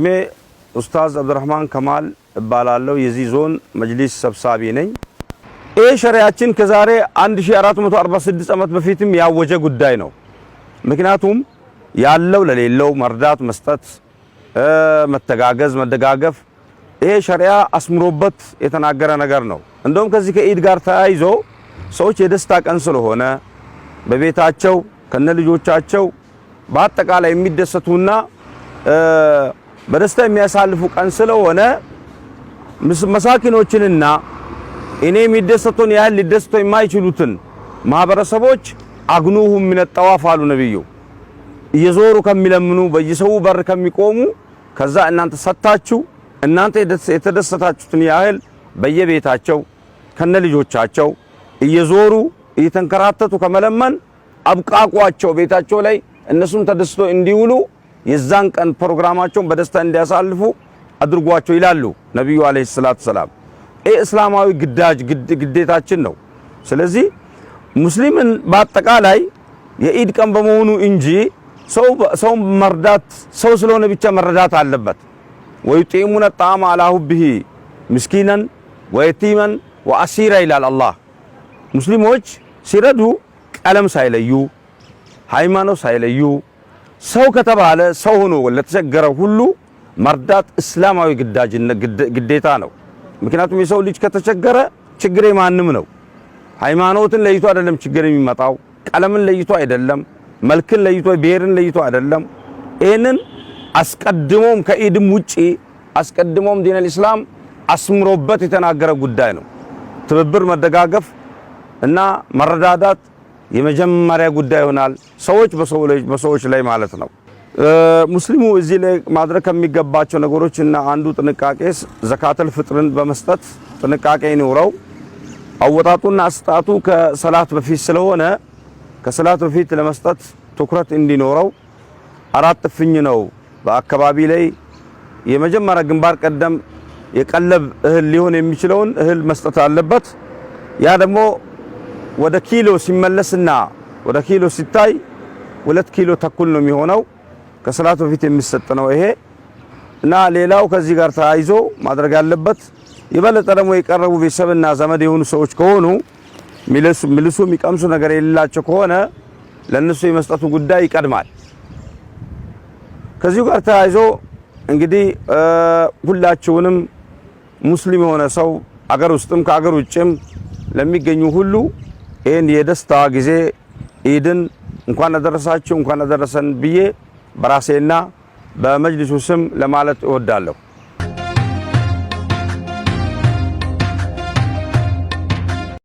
ስሜ ኡስታዝ አብዱራህማን ከማል እባላለሁ። የዚህ ዞን መጅሊስ ሰብሳቢ ነኝ። ይህ ሸሪዓችን ከዛሬ 1446 ዓመት በፊትም ያወጀ ጉዳይ ነው። ምክንያቱም ያለው ለሌለው መርዳት፣ መስጠት፣ መተጋገዝ፣ መደጋገፍ ይሄ ሸሪዓ አስምሮበት የተናገረ ነገር ነው። እንደውም ከዚህ ከኢድ ጋር ተያይዞ ሰዎች የደስታ ቀን ስለሆነ በቤታቸው ከነልጆቻቸው በአጠቃላይ የሚደሰቱና በደስታ የሚያሳልፉ ቀን ስለሆነ መሳኪኖችንና እኔ የሚደሰቱን ያህል ሊደሰቱ የማይችሉትን ማህበረሰቦች አግኑሁም ምን الطواف አሉ ነብዩ። እየዞሩ ከሚለምኑ በየሰው በር ከሚቆሙ ከዛ እናንተ ሰጣችሁ እናንተ የተደሰታችሁትን ያህል በየቤታቸው ከነልጆቻቸው እየዞሩ እየተንከራተቱ ከመለመን አብቃቋቸው ቤታቸው ላይ እነሱም ተደስቶ እንዲውሉ የዛን ቀን ፕሮግራማቸውን በደስታ እንዲያሳልፉ አድርጓቸው ይላሉ ነብዩ አለይሂ ሰላቱ ሰላም። እስላማዊ ግዴታችን ነው። ስለዚህ ሙስሊምን በአጠቃላይ የኢድ ቀን በመሆኑ እንጂ ሰው መርዳት ሰው ስለሆነ ብቻ መረዳት አለበት። ወይጢሙነ ጣዕመ አላ ሁብሂ ምስኪናን ወየቲማን ወአሲራ ይላል አላህ። ሙስሊሞች ሲረዱ ቀለም ሳይለዩ ሃይማኖት ሳይለዩ ሰው ከተባለ ሰው ሆኖ ለተቸገረ ሁሉ መርዳት እስላማዊ ግዴታ ነው። ምክንያቱም የሰው ልጅ ከተቸገረ ችግር ማንም ነው። ሃይማኖትን ለይቶ አይደለም ችግር የሚመጣው፣ ቀለምን ለይቶ አይደለም፣ መልክን ለይቶ ብሔርን ለይቶ አይደለም። ይሄንን አስቀድሞም ከኢድም ውጪ አስቀድሞም ዲነል ኢስላም አስምሮበት የተናገረ ጉዳይ ነው። ትብብር፣ መደጋገፍ እና መረዳዳት የመጀመሪያ ጉዳይ ይሆናል ሰዎች በሰዎች ላይ ማለት ነው። ሙስሊሙ እዚህ ላይ ማድረግ ከሚገባቸው ነገሮችና አንዱ ጥንቃቄ ዘካተል ፍጥርን በመስጠት ጥንቃቄ ይኖረው። አወጣጡና አስጣጡ ከሰላት በፊት ስለሆነ ከሰላት በፊት ለመስጠት ትኩረት እንዲኖረው 4 እፍኝ ነው በአካባቢ ላይ የመጀመሪያ ግንባር ቀደም የቀለብ እህል ሊሆን የሚችለውን እህል መስጠት አለበት። ያ ደግሞ ወደ ኪሎ ሲመለስና ወደ ኪሎ ሲታይ 2 ኪሎ ተኩል ነው የሚሆነው። ከሰላት በፊት የሚሰጥ ነው ይሄ እና ሌላው ከዚህ ጋር ተያይዞ ማድረግ ያለበት የበለጠ ደግሞ የቀረቡ ቤተሰብና ዘመድ የሆኑ ሰዎች ከሆኑ ሚልሱ የሚቀምሱ ነገር የሌላቸው ከሆነ ለነሱ የመስጠቱ ጉዳይ ይቀድማል። ከዚህ ጋር ተያይዞ እንግዲህ ሁላችሁንም ሙስሊም የሆነ ሰው አገር ውስጥም ከአገር ውጭም ለሚገኙ ሁሉ ይሄን የደስታ ጊዜ ኢድን እንኳን አደረሳችሁ እንኳን አደረሰን ብዬ በራሴና በመጅሊሱ ስም ለማለት እወዳለሁ።